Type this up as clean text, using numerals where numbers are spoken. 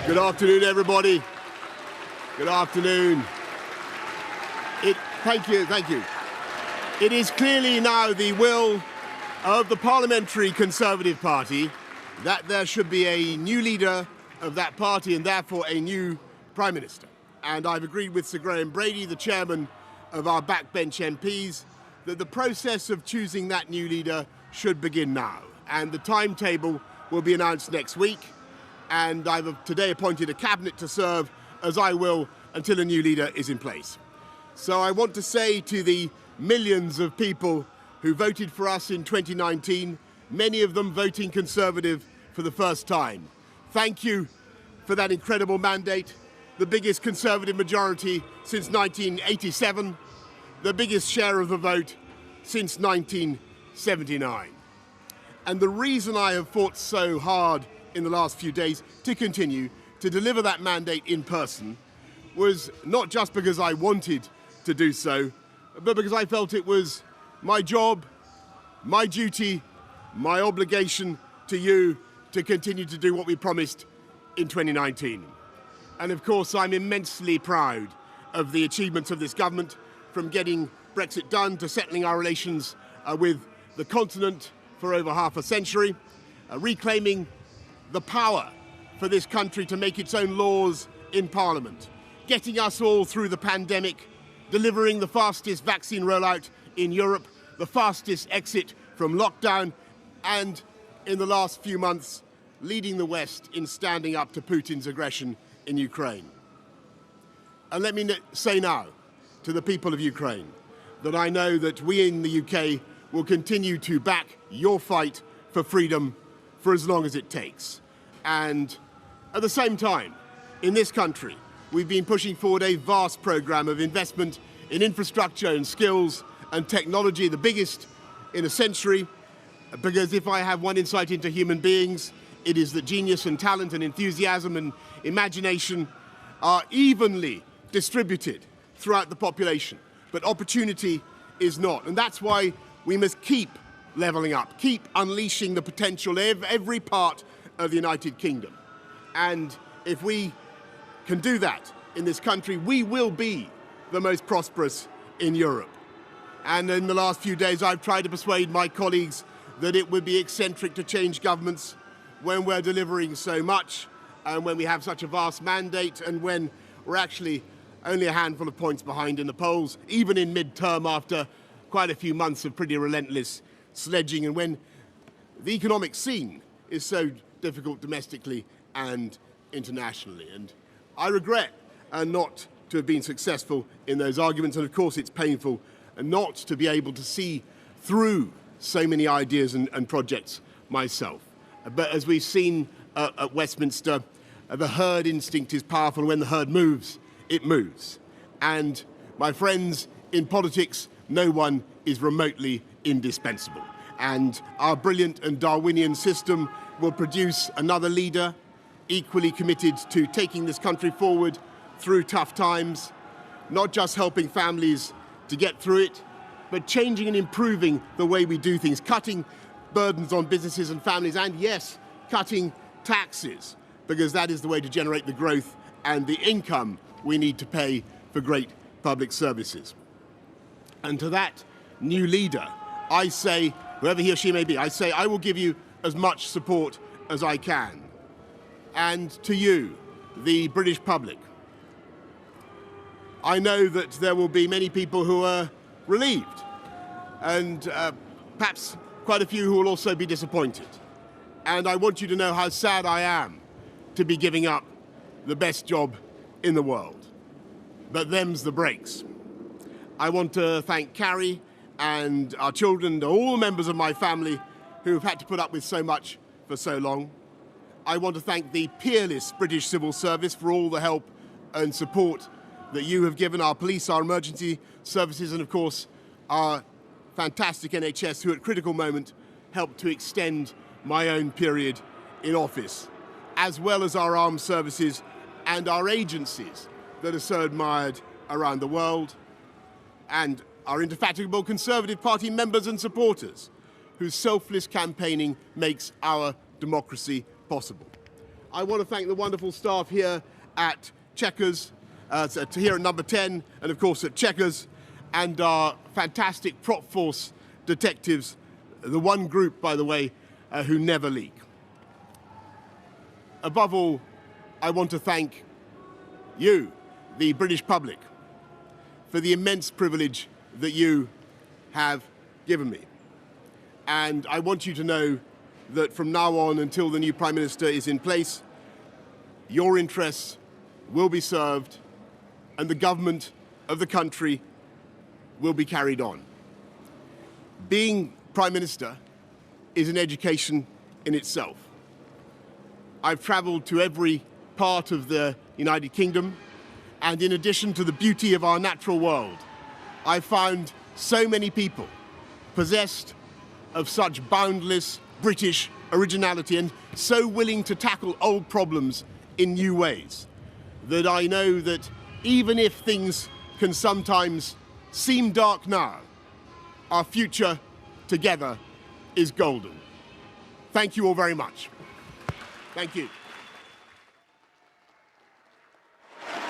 Good afternoon, everybody. Good afternoon. Thank you. It is clearly now the will of the Parliamentary Conservative Party that there should be a new leader of that party and therefore a new Prime Minister. And I've agreed with Sir Graham Brady, the chairman of our backbench MPs, that the process of choosing that new leader should begin now. And the timetable will be announced next week. And I've today appointed a cabinet to serve, as I will, until a new leader is in place. So I want to say to the millions of people who voted for us in 2019, many of them voting Conservative for the first time, thank you for that incredible mandate, the biggest Conservative majority since 1987, the biggest share of the vote since 1979. And the reason I have fought so hard in the last few days to continue to deliver that mandate in person was not just because I wanted to do so, but because I felt it was my job, my duty, my obligation to you to continue to do what we promised in 2019. And of course, I'm immensely proud of the achievements of this government, from getting Brexit done to settling our relations with the continent for over half a century, reclaiming the power for this country to make its own laws in Parliament, getting us all through the pandemic, delivering the fastest vaccine rollout in Europe, the fastest exit from lockdown, and in the last few months, leading the West in standing up to Putin's aggression in Ukraine. And let me say now to the people of Ukraine that I know that we in the UK will continue to back your fight for freedom for as long as it takes. And at the same time, in this country, we've been pushing forward a vast programme of investment in infrastructure and skills and technology, the biggest in a century, because if I have one insight into human beings, it is that genius and talent and enthusiasm and imagination are evenly distributed throughout the population, but opportunity is not. And that's why we must keep levelling up, keep unleashing the potential of every part of the United Kingdom. And if we can do that in this country, we will be the most prosperous in Europe. And in the last few days, I've tried to persuade my colleagues that it would be eccentric to change governments when we're delivering so much and when we have such a vast mandate and when we're actually only a handful of points behind in the polls, even in mid-term after quite a few months of pretty relentless sledging, and when the economic scene is so difficult domestically and internationally. And I regret not to have been successful in those arguments, and of course it's painful not to be able to see through so many ideas and projects myself. But as we've seen at Westminster, the herd instinct is powerful. When the herd moves, it moves. And my friends, in politics, no one is remotely indispensable. And our brilliant and Darwinian system will produce another leader equally committed to taking this country forward through tough times, not just helping families to get through it, but changing and improving the way we do things, cutting burdens on businesses and families, and yes, cutting taxes, because that is the way to generate the growth and the income we need to pay for great public services. And to that new leader, I say, whoever he or she may be, I say I will give you as much support as I can. And to you, the British public, I know that there will be many people who are relieved, and perhaps quite a few who will also be disappointed. And I want you to know how sad I am to be giving up the best job in the world. But them's the breaks. I want to thank Carrie and our children and all the members of my family who have had to put up with so much for so long. I want to thank the peerless British civil service for all the help and support that you have given our police, our emergency services, and of course our fantastic NHS, who at critical moment helped to extend my own period in office, as well as our armed services and our agencies that are so admired around the world, and our indefatigable Conservative Party members and supporters, whose selfless campaigning makes our democracy possible. I want to thank the wonderful staff here at Chequers, here at Number 10, and of course at Chequers, and our fantastic prop force detectives, the one group, by the way, who never leak. Above all, I want to thank you, the British public, for the immense privilege that you have given me. And I want you to know that from now on until the new Prime Minister is in place, your interests will be served and the government of the country will be carried on. Being Prime Minister is an education in itself. I've travelled to every part of the United Kingdom, and in addition to the beauty of our natural world, I found so many people possessed of such boundless British originality and so willing to tackle old problems in new ways that I know that even if things can sometimes seem dark now, our future together is golden. Thank you all very much. Thank you.